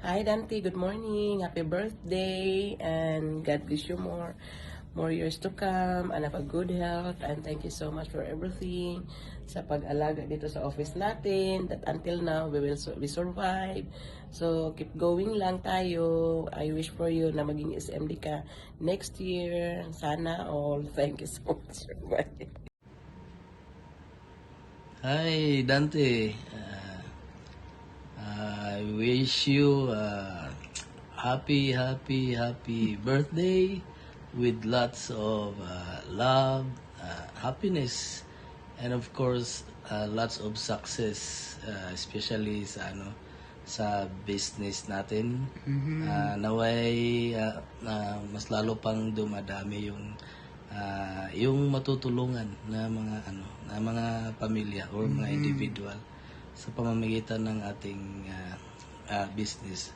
Hi Dante, good morning. Happy birthday and God bless you more years to come and have a good health and thank you so much for everything sa pag-alaga dito sa office natin that until now we survive. So keep going lang tayo. I wish for you na maging SMD ka next year. Sana all. Thank you so much. Bye. Hi Dante, I wish you happy birthday with lots of love, happiness, and of course lots of success, especially sa business natin. Naway mas lalo pang dumadami yung matutulungan na mga pamilya or mga individual sa pamamagitan ng ating business.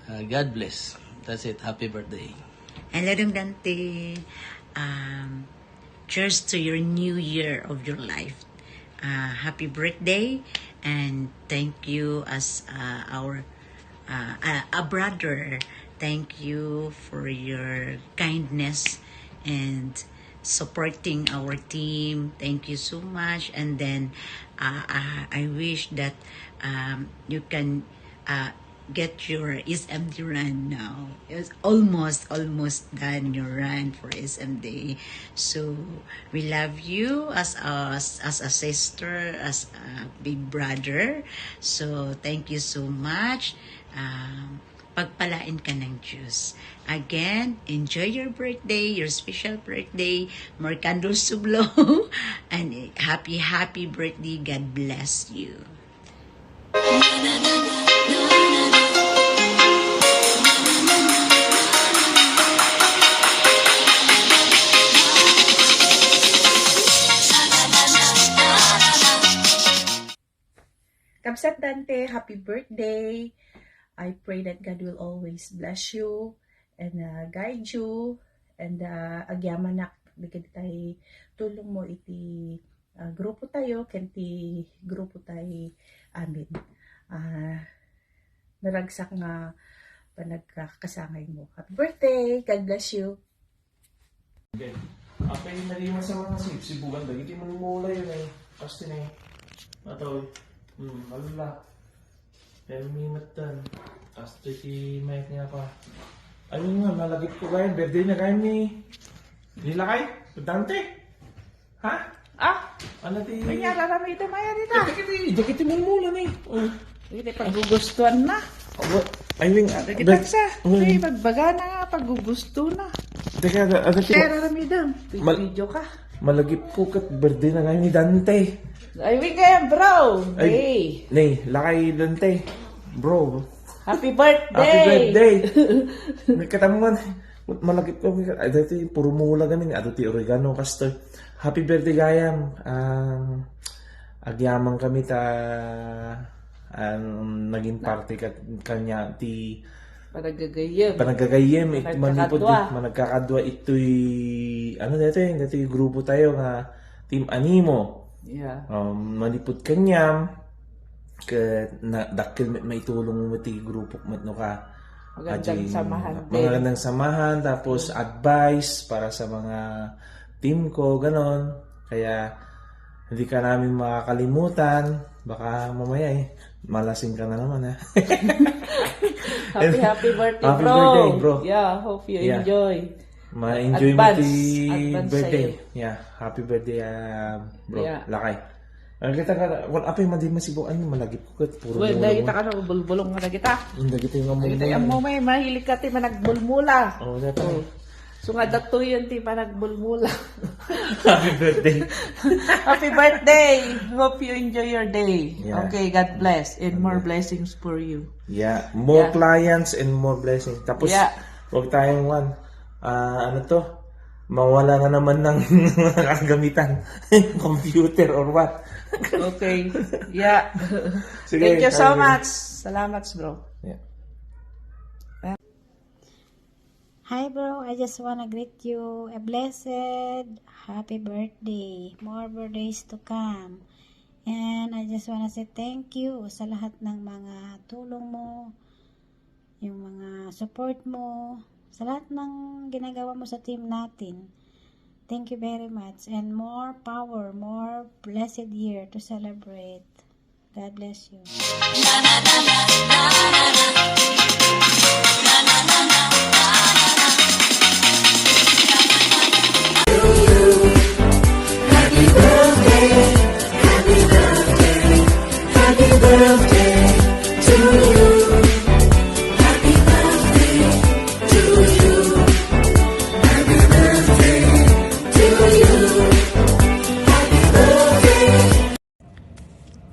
God bless. That's it. Happy birthday. Hello, Dante. Cheers to your new year of your life. Happy birthday, and thank you as our a brother. Thank you for your kindness and supporting our team. Thank you so much. And then I wish that you can get your SMD run now. It's almost done your run for SMD. So we love you as a sister, as a big brother. So thank you so much. Pagpalain ka ng Diyos. Again, enjoy your birthday, your special birthday. More candles to blow. And happy birthday. God bless you. Kamsat Dante, happy birthday. I pray that God will always bless you and guide you and agyamanak dikit tay tulong mo iti grupo tayo kenti grupo tay amin. Naragsak nga panagkakasangay mo. Happy birthday. God bless you. Okay. Apa yung nalimas sa mga sibugan ba? Hindi mo mula yun eh. Pasti na eh. Mataw. Alala. Pero may matan. Pasti si Mike niya pa. Ayun nga, malagip ko kayo. Birthday na kayo ni... Nila kayo? Dante? Ha? Ano ti... Kanyara na may damaya dito. Jakiti mo mula na eh. Hindi paggugustuhan na. I mean... Kita sa. Ay, pagbaga na nga. Paggugusto na. Teka, Kaya na may dam. Video ka. malagip ko kat birthday na kayo ni Dante. Ay, kaya bro. Hey. Nay, lakay Dante. Bro. Happy birthday. Happy birthday. Nagkatamungan. Malagip ko. Ay, dati puro mula gamin. Ato ti oregano kasto. Happy birthday gayam. Agyamang kami naging party kanya ti panagagayem manipod managkakadwa ito'y ano dito grupo tayo nga Team Animo. Yeah. Manipod kanyam dakil maitulong mo ti grupo no ka. Magandang samahan din. Magandang samahan tapos advice para sa mga team ko ganon. Kaya hindi ka namin makakalimutan. Baka mamaya malasing ka na naman Happy birthday, happy bro. birthday, bro. Yeah, hope you enjoy. Ma-enjoy mo ti birthday. Sa'yo. Yeah, happy birthday, bro. Yeah. Lakay. Kita ka, apay madi masibuan mo, malagip ko kat. Puro Well, kita ka na, bulbulong na kita. Hindi kita yung among Kita yung mo may mahilig ka ti managbulmula. Oo, dito. So nga datuyon ti panagbulmula. Happy birthday. Happy birthday. Hope you enjoy your day. Yeah. Okay, God bless and more blessings for you. Yeah, more clients and more blessings. Tapos, huwag tayong ano to, mawala na naman ng kagamitan. Computer or what. Okay. Yeah. Sige, thank you so much. Salamat, bro. Yeah. Hi bro, I just wanna greet you a blessed happy birthday. More birthdays to come. And I just just wanna say thank you sa lahat ng mga tulong mo, yung mga support mo, sa lahat ng ginagawa mo sa team natin. Thank you very much. And more power, more blessed year to celebrate. God bless you.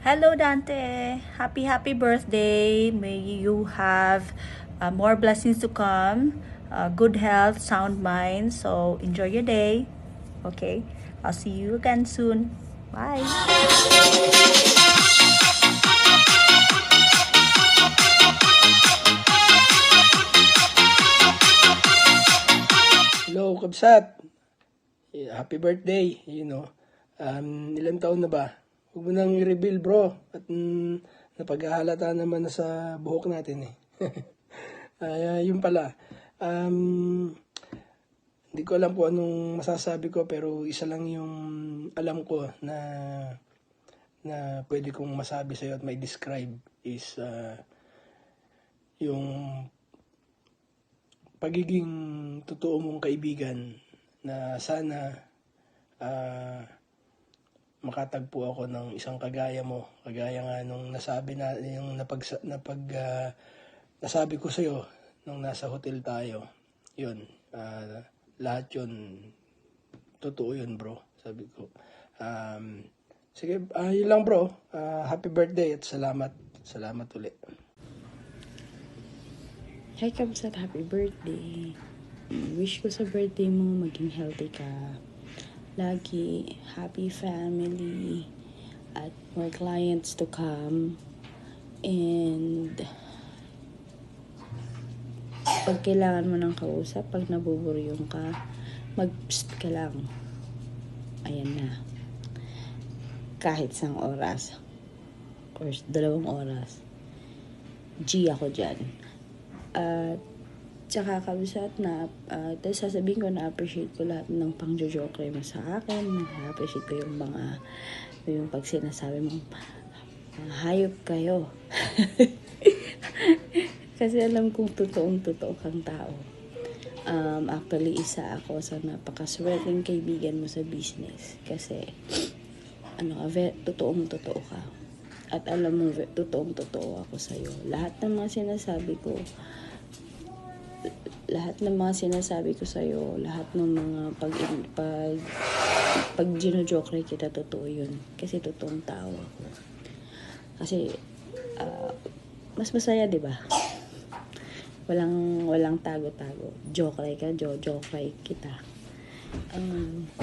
Hello Dante, happy birthday. May you have more blessings to come, good health, sound mind. So enjoy your day. Okay, I'll see you again soon. Bye. Hello, Kabsat. Happy birthday, ilang taon na ba? Huwag mo nang i-reveal, bro. At napaghahalata naman na sa buhok natin eh. Yun pala. Hindi ko alam kung anong masasabi ko, pero isa lang yung alam ko na pwede kong masabi sa'yo at may describe is yung pagiging totoo mong kaibigan na sana makatagpo ako ng isang kagaya mo, kagaya nga nung nasabi na yung nasabi ko sa iyo nung nasa hotel tayo. Yun, lahat yun totoo yun, bro, sabi ko. Sige, yun lang, bro. Happy birthday at salamat ulit. Hi Kabsat, happy birthday. Wish ko sa birthday mo maging healthy ka. Lagi, happy family, at more clients to come. And pag kailangan mo ng kausap, pag nabuburyong ka, mag-psst ka lang. Ayan na. Kahit 1 oras or 2 oras. G ako dyan. At tsaka Kabsat na sasabihin ko na appreciate ko lahat ng pang-joke mo sa akin. Na-appreciate ko yung pag sinasabi mo, hayop kayo. Kasi alam kong totoo kang tao. Actually, isa ako sa napakaswerteng kaibigan mo sa business. Kasi totoo ka. At alam mo, totoo ako sa'yo. Lahat ng mga sinasabi ko sa'yo, lahat ng mga pag gino-joke kita, totoo yun. Kasi totoong tao ako. Kasi, mas masaya, di ba? Walang tago-tago. Joke kita.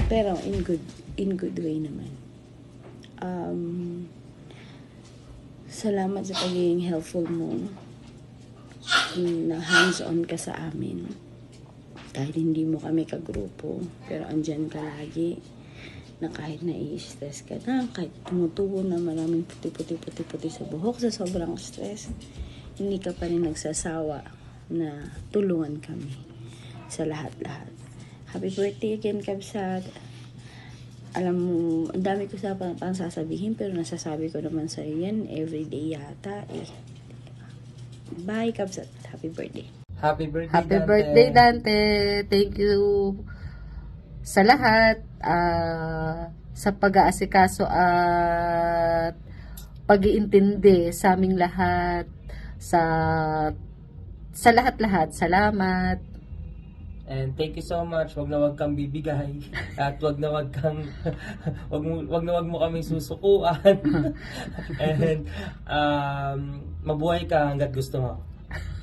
Pero in good way naman. Salamat sa pagiging helpful mo. Na hands-on ka sa amin. Kahit hindi mo kami kagrupo, pero andyan ka lagi. Na kahit nai-stress ka na, kahit tumutubo na maraming puti-puti sa buhok sa sobrang stress, hindi ka pa rin nagsasawa na tulungan kami sa lahat-lahat. Happy birthday again, Kabsat. Alam mo, ang dami ko sa pang sasabihin, pero nasasabi ko naman sa yan everyday yata eh. Bye, Kabsat. Happy birthday. Happy birthday, Happy Dante. birthday, Dante. Thank you sa lahat. Sa pag-aasikaso at pag-iintindi sa aming lahat. Sa lahat-lahat. Salamat. And thank you so much. Wag kang bibigay at wag mo kaming susukuan. And mabuhay ka hangga't gusto mo.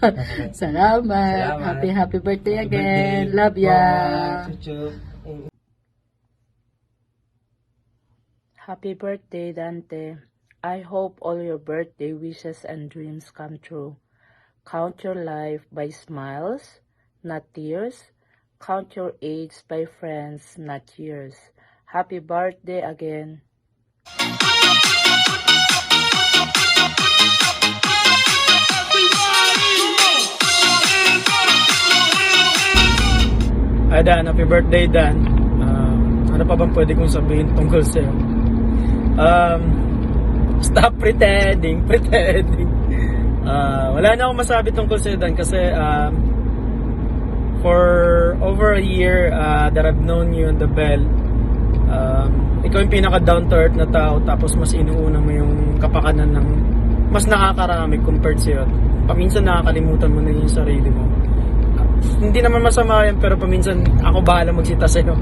Okay. Salamat. Happy birthday again. Love ya. Chuchup. Happy birthday, Dante. I hope all your birthday wishes and dreams come true. Count your life by smiles, not tears. Count your age by friends, not years. Happy birthday again. Dan, happy birthday, Dan. Ano pa bang pwede kong sabihin tungkol sa'yo? Stop pretending. Wala na akong masabi tungkol sa'yo, Dan, kasi for over a year that I've known you and the Bell, ikaw yung pinaka down to earth na tao, tapos mas inuuna mo yung kapakanan ng mas nakakarami compared sa'yo. Paminsan nakakalimutan mo na yung sarili mo. Hindi naman masama yan, pero paminsan ako bahala magsita sa'yo.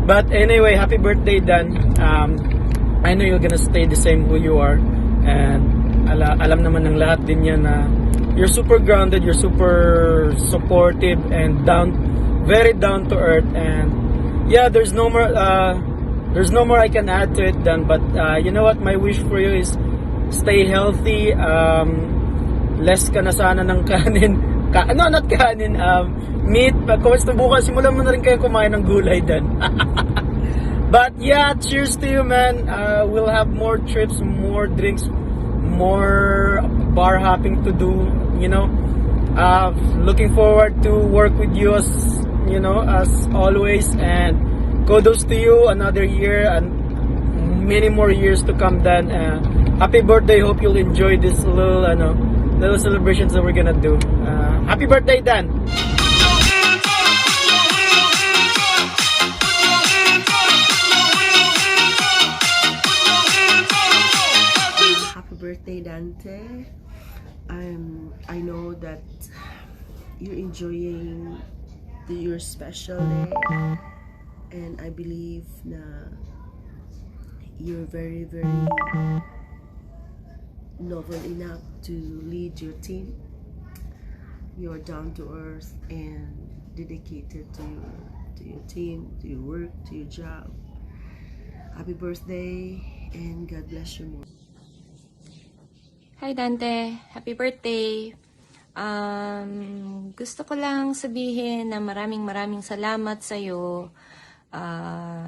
But anyway, happy birthday, Dan. I know you're gonna stay the same who you are, and alam naman ng lahat din yan na you're super grounded, you're super supportive, and very down to earth. And yeah, there's no more I can add to it, Dan. But you know what, my wish for you is stay healthy. Less ka na sana ng kanin. Not kanin, meat. Kung bukas, simulan mo na rin kayo kumain ng gulay, Dan. But yeah, cheers to you, man. We'll have more trips, more drinks, more bar hopping to do, you know. Looking forward to work with you as always, and kudos to you, another year and many more years to come, Dan. Happy birthday. Hope you'll enjoy this little celebrations that we're gonna do. Happy birthday, Dan. Happy birthday, Dante. I know that you're enjoying your special day, and I believe na you're very, very noble enough to lead your team. You're down to earth and dedicated to your team, to your work, to your job. Happy birthday, and God bless you more. Hi Dante, happy birthday. Gusto ko lang sabihin na maraming salamat sa'yo.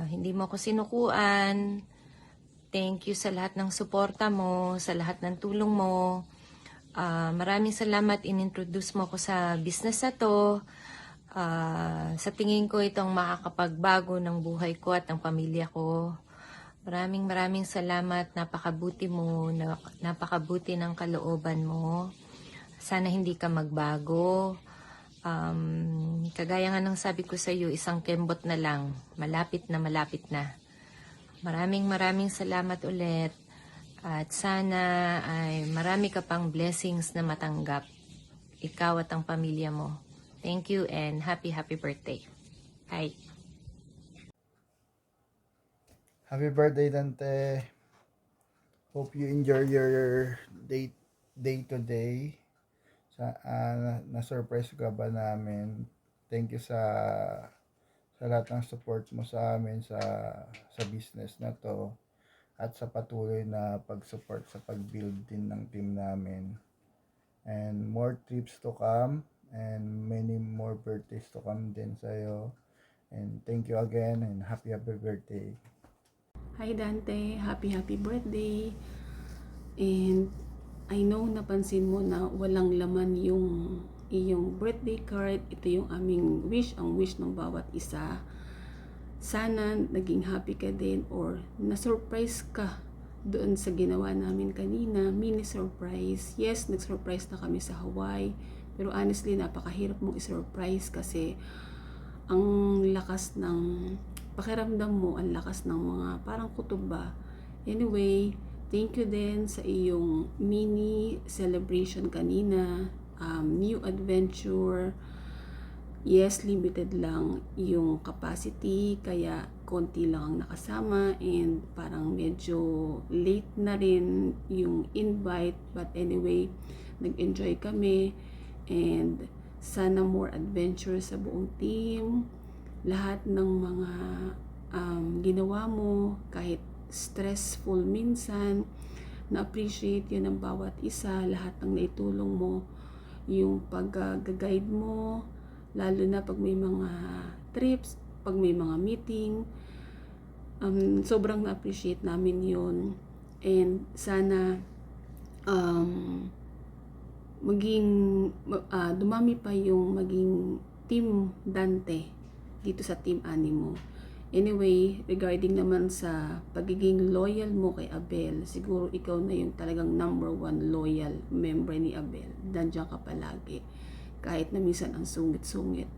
Hindi mo ako sinukuan. Thank you sa lahat ng suporta mo, sa lahat ng tulong mo. Maraming salamat, inintroduce mo ko sa business na to. Sa tingin ko itong makakapagbago ng buhay ko at ng pamilya ko. Maraming salamat, napakabuti mo, napakabuti ng kalooban mo. Sana hindi ka magbago. Kagaya nga ng sabi ko sa iyo, isang kembot na lang, malapit na. Maraming salamat ulit. At sana ay marami ka pang blessings na matanggap. Ikaw at ang pamilya mo. Thank you and happy birthday. Bye. Happy birthday, Dante. Hope you enjoy your day today. Na-surprise ka ba namin? Thank you sa lahat ng support mo sa amin sa business na to, at sa patuloy na pag-support sa pag-build din ng team namin. And more trips to come, and many more birthdays to come din sa'yo. And thank you again, and happy birthday. Hi Dante, happy birthday. And I know napansin mo na walang laman yung iyong birthday card. Ito yung aming wish, ang wish ng bawat isa. Sana naging happy ka din or na-surprise ka doon sa ginawa namin kanina, mini surprise. Yes, nag-surprise na kami sa Hawaii, pero honestly napakahirap mong i-surprise kasi ang lakas ng pakiramdam mo, ang lakas ng mga parang kutob ba. Anyway, thank you din sa iyong mini celebration kanina, new adventure. Yes, limited lang yung capacity, kaya konti lang ang nakasama, and parang medyo late na rin yung invite. But anyway, nag-enjoy kami, and sana more adventure sa buong team. Lahat ng mga ginawa mo, kahit stressful minsan, na-appreciate yun ng bawat isa. Lahat ng naitulong mo, yung pag-guide mo, lalo na pag may mga trips, pag may mga meeting, sobrang na-appreciate namin yun. And sana dumami pa yung maging Team Dante dito sa Team Animo. Anyway, regarding naman sa pagiging loyal mo kay Abel, siguro ikaw na yung talagang number 1 loyal member ni Abel. Nandiyan ka palagi. Kahit na minsan ang sungit-sungit.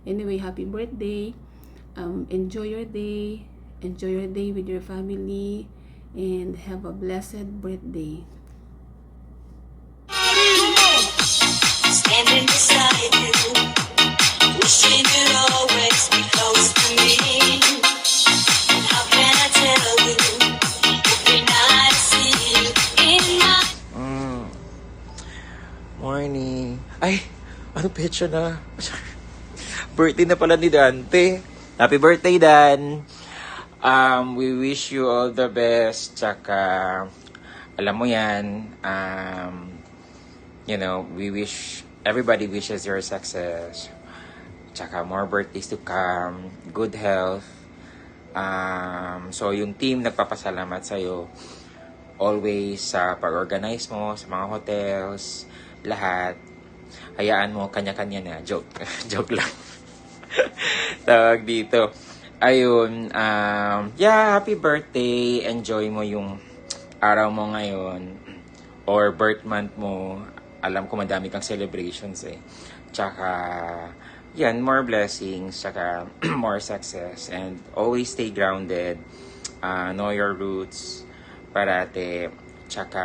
Anyway, happy birthday. Enjoy your day. Enjoy your day with your family. And have a blessed birthday. Standing beside you, wishing you'd always be close to me. How can I tell you? Every night I see you in my Morning. Ay, ano petsa na? Birthday na pala ni Dante. Happy birthday, Dan. We wish you all the best. Tsaka, alam mo yan, you know, everybody wishes your success. Tsaka, more birthdays to come. Good health. So, yung team nagpapasalamat sa'yo. Always sa pag-organize mo, sa mga hotels, lahat. Hayaan mo, kanya-kanya na. Joke. Joke lang. Tawag dito. Ayun, yeah, happy birthday. Enjoy mo yung araw mo ngayon or birth month mo. Alam ko madami kang celebrations eh. Tsaka, yan, more blessings, tsaka more success. And always stay grounded. Know your roots. Parate. Tsaka,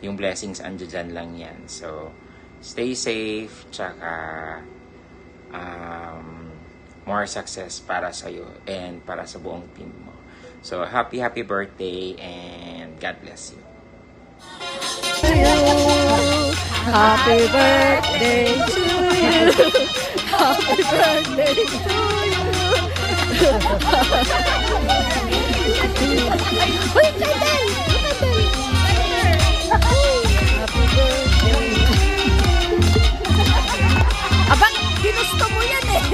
yung blessings andyan dyan lang yan. So, stay safe. Tsaka, more success para sa'yo and para sa buong team mo. So, happy birthday and God bless you. happy birthday to you. Happy birthday to you. Uy, Kaitan! Happy birthday. Abang, ginusto mo yan eh.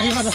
Ay, para